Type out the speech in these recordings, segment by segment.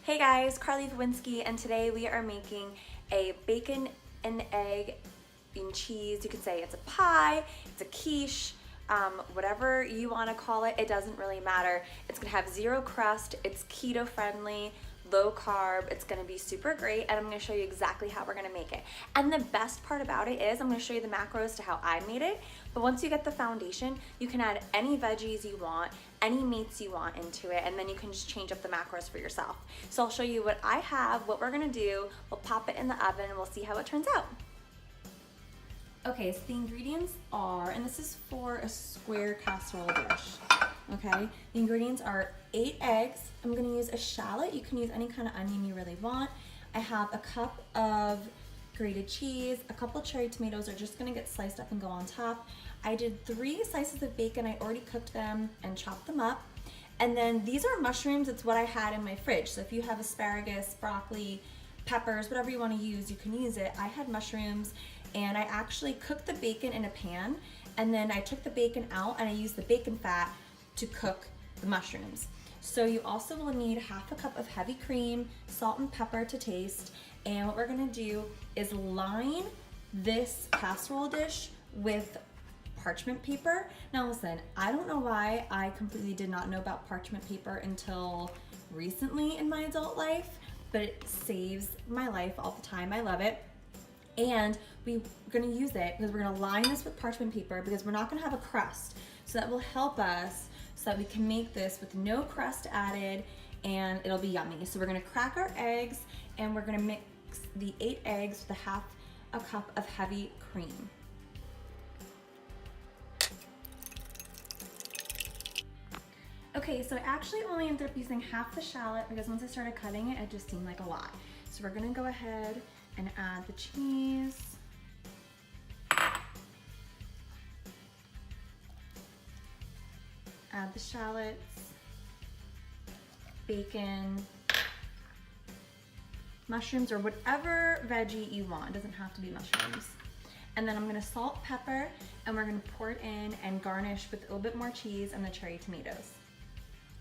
Hey guys, Voinski, and today we are making a bacon and egg and cheese. You could say it's a pie, it's a quiche, whatever you want to call it. It doesn't really matter. It's gonna have zero crust. It's keto friendly, low carb. It's gonna be super great, and I'm gonna show you exactly how we're gonna make it. And the best part about it is I'm gonna show you the macros to how I made it. But once you get the foundation, you can add any veggies you want, any meats you want into it, and then you can just change up the macros for yourself. So I'll show you what I have, what we're gonna do. We'll pop it in the oven and we'll see how it turns out. Okay, so the ingredients are, and this is for a square casserole dish, okay? The ingredients are 8 eggs. I'm gonna use a shallot. You can use any kind of onion you really want. I have a cup of grated cheese. A couple cherry tomatoes are just gonna get sliced up and go on top. I did 3 slices of bacon. I already cooked them and chopped them up. And then these are mushrooms. It's what I had in my fridge. So if you have asparagus, broccoli, peppers, whatever you wanna use, you can use it. I had mushrooms, and I actually cooked the bacon in a pan, and then I took the bacon out and I used the bacon fat to cook the mushrooms. So you also will need half a cup of heavy cream, salt and pepper to taste, and what we're gonna do is line this casserole dish with parchment paper. Now listen, I don't know why I completely did not know about parchment paper until recently in my adult life, but it saves my life all the time. I love it. And we're gonna use it because we're gonna line this with parchment paper because we're not gonna have a crust. So that will help us so that we can make this with no crust added, and it'll be yummy. So we're gonna crack our eggs, and we're gonna mix the 8 eggs with a cup of heavy cream. Okay, so I actually only ended up using half the shallot because once I started cutting it, it just seemed like a lot. So we're gonna go ahead and add the cheese. Add the shallots, bacon, mushrooms, or whatever veggie you want. It doesn't have to be mushrooms. And then I'm gonna salt, pepper, and we're gonna pour it in and garnish with a little bit more cheese and the cherry tomatoes.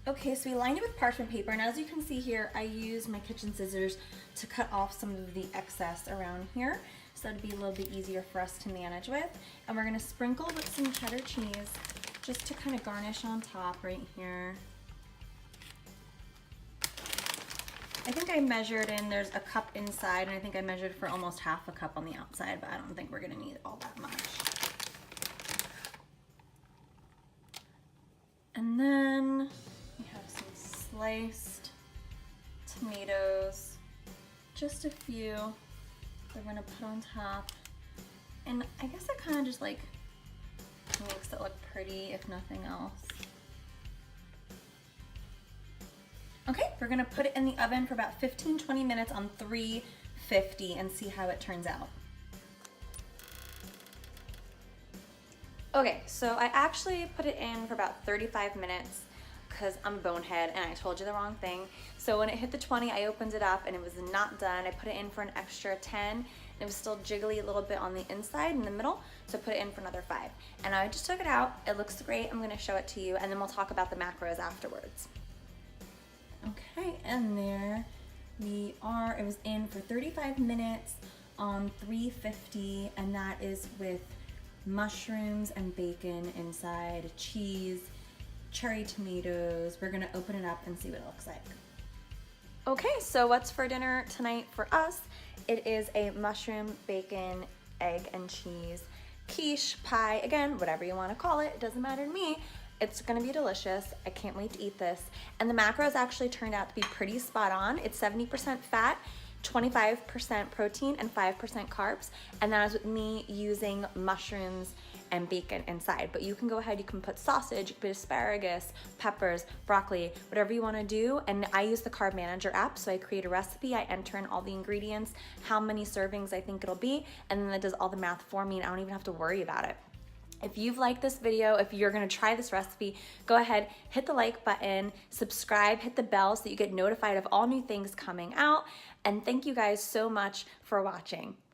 Okay, so we lined it with parchment paper, and as you can see here, I used my kitchen scissors to cut off some of the excess around here, so it'd be a little bit easier for us to manage with. And we're gonna sprinkle with some cheddar cheese, just to kind of garnish on top right here. I think I measured in, there's a cup inside, and I think I measured for almost half a cup on the outside, but I don't think we're gonna need all that much. And then we have some sliced tomatoes, just a few that we're gonna put on top. And I guess it kind of just like makes it look pretty, if nothing else. Okay, we're gonna put it in the oven for about 15-20 minutes on 350 and see how it turns out. Okay, so I actually put it in for about 35 minutes because I'm a bonehead and I told you the wrong thing. So when it hit the 20, I opened it up and it was not done. I put it in for an extra 10. And it was still jiggly a little bit on the inside in the middle, so I put it in for another 5. And I just took it out. It looks great. I'm gonna show it to you, and then we'll talk about the macros afterwards. Okay, and there we are. It was in for 35 minutes on 350, and that is with mushrooms and bacon inside, cheese, cherry tomatoes. We're gonna open it up and see what it looks like. Okay, so what's for dinner tonight for us? It is a mushroom, bacon, egg, and cheese quiche, pie, again, whatever you wanna call it, it doesn't matter to me. It's gonna be delicious. I can't wait to eat this. And the macros actually turned out to be pretty spot on. It's 70% fat, 25% protein, and 5% carbs. And that is with me using mushrooms and bacon inside. But you can go ahead, you can put sausage, you can put asparagus, peppers, broccoli, whatever you wanna do. And I use the Carb Manager app, so I create a recipe, I enter in all the ingredients, how many servings I think it'll be, and then it does all the math for me, and I don't even have to worry about it. If you've liked this video, if you're gonna try this recipe, go ahead, hit the like button, subscribe, hit the bell so that you get notified of all new things coming out. And thank you guys so much for watching.